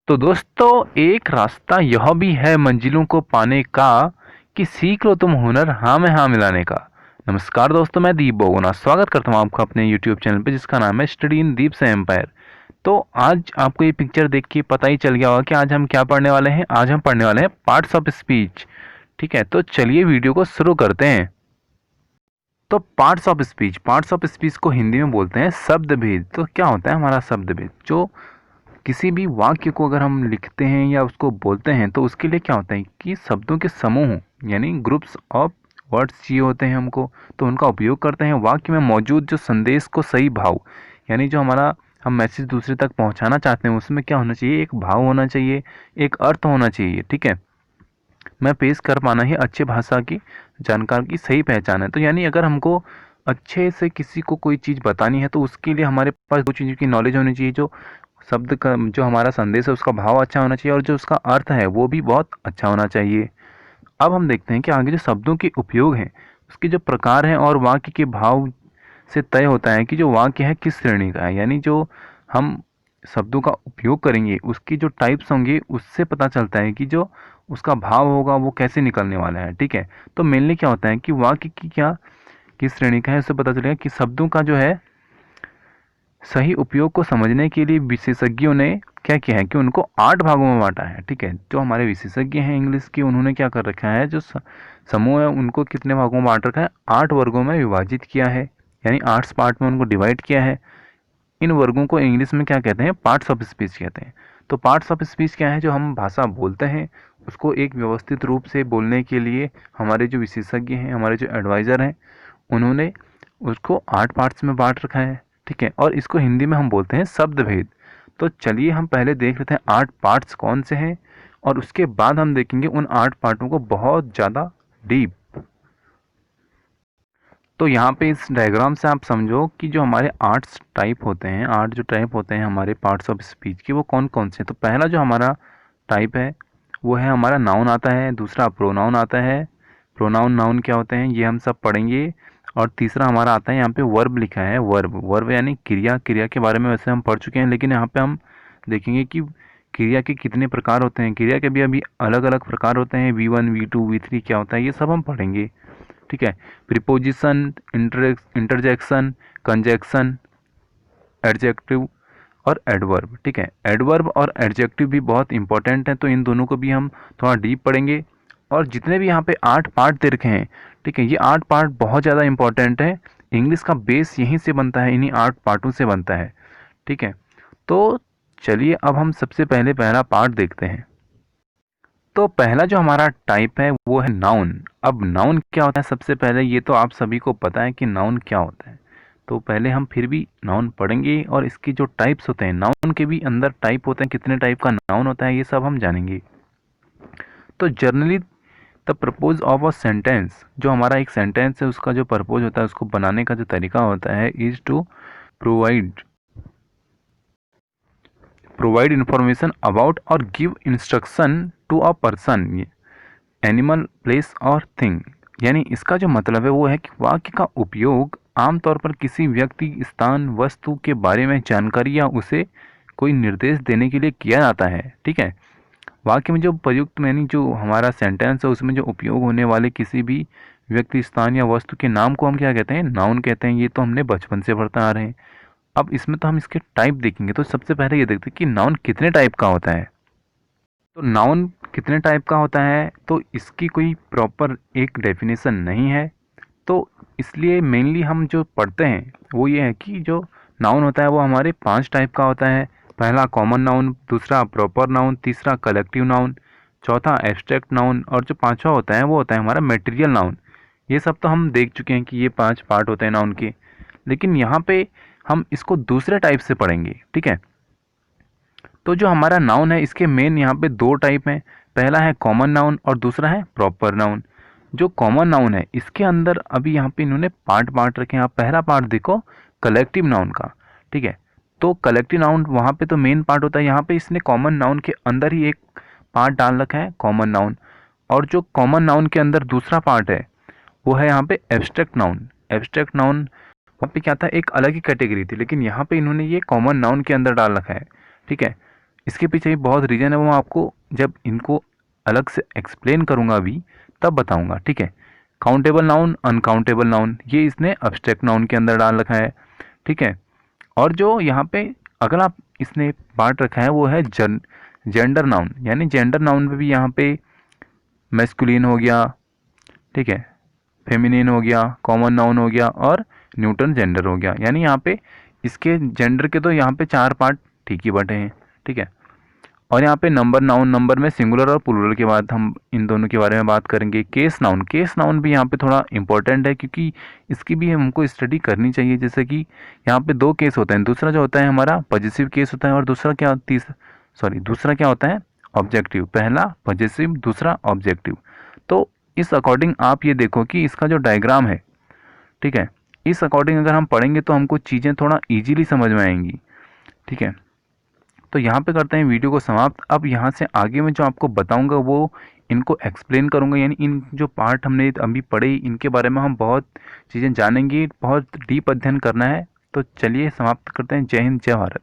तो दोस्तों, एक रास्ता यह भी है मंजिलों को पाने का कि सीख लो तुम हुनर हाँ में हाँ मिलाने का। नमस्कार दोस्तों, मैं दीप बोगुना स्वागत करता हूँ आपका अपने यूट्यूब चैनल पे जिसका नाम है स्टडी इन दीप से एम्पायर। तो आज आपको ये पिक्चर देख के पता ही चल गया होगा कि आज हम क्या पढ़ने वाले हैं। आज हम पढ़ने वाले हैं पार्ट्स ऑफ स्पीच। ठीक है, तो चलिए वीडियो को शुरू करते हैं। तो पार्ट्स ऑफ स्पीच को हिंदी में बोलते हैं शब्द भेद। तो क्या होता है हमारा शब्द भेद? जो किसी भी वाक्य को अगर हम लिखते हैं या उसको बोलते हैं तो उसके लिए क्या होता है कि शब्दों के समूह यानी ग्रुप्स ऑफ वर्ड्स चाहिए होते हैं हमको। तो उनका उपयोग करते हैं। वाक्य में मौजूद जो संदेश को सही भाव यानी जो हमारा हम मैसेज दूसरे तक पहुंचाना चाहते हैं उसमें क्या होना चाहिए, एक भाव होना चाहिए, एक अर्थ होना चाहिए। ठीक है, मैं पेश कर पाना ही अच्छे भाषा की जानकार की सही पहचान है। तो यानी अगर हमको अच्छे से किसी को कोई चीज़ बतानी है तो उसके लिए हमारे पास दो चीज़ों की नॉलेज होनी चाहिए। जो शब्द का जो हमारा संदेश है उसका भाव अच्छा होना चाहिए और जो उसका अर्थ है वो भी बहुत अच्छा होना चाहिए। अब हम देखते हैं कि आगे जो शब्दों के उपयोग हैं उसके जो प्रकार हैं और वाक्य के भाव से तय होता है कि जो वाक्य है किस श्रेणी का है। यानी जो हम शब्दों का उपयोग करेंगे उसकी जो टाइप्स होंगे उससे पता चलता है कि जो उसका भाव होगा वो कैसे निकलने वाला है। ठीक है, तो मेनली क्या होता है कि वाक्य की क्या किस श्रेणी का है उससे पता चलेगा कि शब्दों का जो है सही उपयोग को समझने के लिए विशेषज्ञों ने क्या किया है कि उनको 8 भागों में बांटा है। ठीक है, जो हमारे विशेषज्ञ हैं इंग्लिश के उन्होंने क्या कर रखा है, जो समूह है उनको कितने भागों में बांट रखा है, 8 वर्गों में विभाजित किया है। यानी 8 पार्ट में उनको डिवाइड किया है। इन वर्गों को इंग्लिश में क्या कहते हैं, पार्ट्स ऑफ स्पीच कहते हैं। तो पार्ट्स ऑफ स्पीच क्या है, जो हम भाषा बोलते हैं उसको एक व्यवस्थित रूप से बोलने के लिए हमारे जो विशेषज्ञ हैं, हमारे जो एडवाइज़र हैं, उन्होंने उसको 8 पार्ट्स में बांट रखा है। ठीक है, और इसको हिंदी में हम बोलते हैं शब्द भेद। तो चलिए हम पहले देख लेते हैं 8 पार्ट्स कौन से हैं और उसके बाद हम देखेंगे उन 8 पार्टों को बहुत ज़्यादा डीप। तो यहाँ पे इस डायग्राम से आप समझो कि जो हमारे 8 टाइप होते हैं, 8 जो टाइप होते हैं हमारे पार्ट्स ऑफ स्पीच के, वो कौन कौन से हैं। तो पहला जो हमारा टाइप है वो है हमारा नाउन आता है। दूसरा प्रोनाउन आता है। प्रोनाउन नाउन क्या होते हैं ये हम सब पढ़ेंगे। और तीसरा हमारा आता है, यहाँ पे वर्ब लिखा है। वर्ब वर्ब यानी क्रिया। क्रिया के बारे में वैसे हम पढ़ चुके हैं लेकिन यहाँ पे हम देखेंगे कि क्रिया के कितने प्रकार होते हैं। क्रिया के भी अभी अलग अलग प्रकार होते हैं। V1 V2 V3 क्या होता है ये सब हम पढ़ेंगे। ठीक है, प्रीपोजिशन, इंटरजेक्शन, कंजक्शन, एडजेक्टिव और एडवर्ब। ठीक है, एडवर्ब और एडजेक्टिव भी बहुत इंपॉर्टेंट हैं तो इन दोनों को भी हम थोड़ा डीप पढ़ेंगे। और जितने भी यहाँ पे 8 पार्ट दे रखे हैं, ठीक है, ये 8 पार्ट बहुत ज़्यादा इंपॉर्टेंट है। इंग्लिश का बेस यहीं से बनता है, इन्हीं 8 पार्टों से बनता है। ठीक है, तो चलिए अब हम सबसे पहले पहला पार्ट देखते हैं। तो पहला जो हमारा टाइप है वो है नाउन। अब नाउन क्या होता है, सबसे पहले ये तो आप सभी को पता है कि नाउन क्या होता है। तो पहले हम फिर भी नाउन पढ़ेंगे और इसकी जो टाइप्स होते हैं, नाउन के भी अंदर टाइप होते हैं, कितने टाइप का नाउन होता है ये सब हम जानेंगे। तो generally the purpose of a sentence, जो हमारा एक सेंटेंस है उसका जो पर्पज होता है उसको बनाने का जो तरीका होता है, is to provide provide information about और give instruction to a person, animal, place और थिंग। यानी इसका जो मतलब है वो है कि वाक्य का उपयोग आमतौर पर किसी व्यक्ति, स्थान, वस्तु के बारे में जानकारी या उसे कोई निर्देश देने के लिए किया जाता है। ठीक है, वाक्य में जो प्रयुक्त यानी जो हमारा सेंटेंस है उसमें जो उपयोग होने वाले किसी भी व्यक्ति, स्थान या वस्तु के नाम को हम क्या कहते हैं, नाउन कहते हैं। ये तो हमने बचपन से पढ़ते आ रहे हैं। अब इसमें तो हम इसके टाइप देखेंगे। तो सबसे पहले ये देखते हैं कि नाउन कितने टाइप का होता है। तो नाउन कितने टाइप का होता है तो इसकी कोई प्रॉपर एक डेफिनेशन नहीं है। तो इसलिए मेनली हम जो पढ़ते हैं वो ये है कि जो नाउन होता है वो हमारे 5 टाइप का होता है। पहला कॉमन नाउन, दूसरा प्रॉपर नाउन, तीसरा कलेक्टिव नाउन, चौथा एब्स्ट्रैक्ट नाउन और जो पांचवा होता है वो होता है हमारा मटेरियल नाउन। ये सब तो हम देख चुके हैं कि ये 5 पार्ट होते हैं नाउन के। लेकिन यहाँ पे हम इसको दूसरे टाइप से पढ़ेंगे। ठीक है, तो जो हमारा नाउन है इसके मेन यहाँ पे 2 टाइप हैं। पहला है कॉमन नाउन और दूसरा है प्रॉपर नाउन। जो कॉमन नाउन है इसके अंदर अभी यहाँ पे इन्होंने पार्ट बांट रखे हैं। आप पहला पार्ट देखो कलेक्टिव नाउन का। ठीक है, तो कलेक्टिव नाउन वहाँ पे तो मेन पार्ट होता है, यहाँ पे इसने कॉमन नाउन के अंदर ही एक पार्ट डाल रखा है कॉमन नाउन। और जो कॉमन नाउन के अंदर दूसरा पार्ट है वो है यहाँ पे एब्स्ट्रैक्ट नाउन। एब्स्ट्रैक्ट नाउन वहाँ पे क्या था, एक अलग ही कैटेगरी थी, लेकिन यहाँ पे इन्होंने ये कॉमन नाउन के अंदर डाल रखा है। ठीक है, इसके पीछे भी बहुत रीज़न है, वो मैं आपको जब इनको अलग से एक्सप्लेन करूँगा अभी तब बताऊँगा, ठीक है। काउंटेबल नाउन, अनकाउंटेबल नाउन, ये इसने अब्स्ट्रैक्ट नाउन के अंदर डाल रखा है, ठीक है। और जो यहाँ पे अगला इसने पार्ट रखा है वो है जेंडर नाउन, यानी जेंडर नाउन में भी यहाँ पे मैस्कुलिन हो गया, ठीक है, फेमिनिन हो गया, कॉमन नाउन हो गया और न्यूटन जेंडर हो गया। यानी यहाँ पे इसके जेंडर के तो यहाँ पे 4 पार्ट ठीक ही बटे हैं, ठीक है। और यहाँ पे नंबर नाउन, नंबर में सिंगुलर और प्लूरल के बाद हम इन दोनों के बारे में बात करेंगे। केस नाउन, केस नाउन भी यहाँ पे थोड़ा इंपॉर्टेंट है क्योंकि इसकी भी हमको स्टडी करनी चाहिए। जैसे कि यहाँ पे 2 केस होते हैं, दूसरा जो होता है हमारा पॉजिटिव केस होता है और दूसरा क्या होता है ऑब्जेक्टिव। पहला पॉजिटिव, दूसरा ऑब्जेक्टिव। तो इस अकॉर्डिंग आप ये देखो कि इसका जो डायग्राम है, ठीक है, इस अकॉर्डिंग अगर हम पढ़ेंगे तो हमको चीज़ें थोड़ा ईजीली समझ में आएंगी, ठीक है। तो यहाँ पे करते हैं वीडियो को समाप्त। अब यहाँ से आगे मैं जो आपको बताऊँगा वो इनको एक्सप्लेन करूँगा, यानी इन जो पार्ट हमने अभी पढ़े इनके बारे में हम बहुत चीज़ें जानेंगे, बहुत डीप अध्ययन करना है। तो चलिए समाप्त करते हैं। जय हिंद, जय भारत।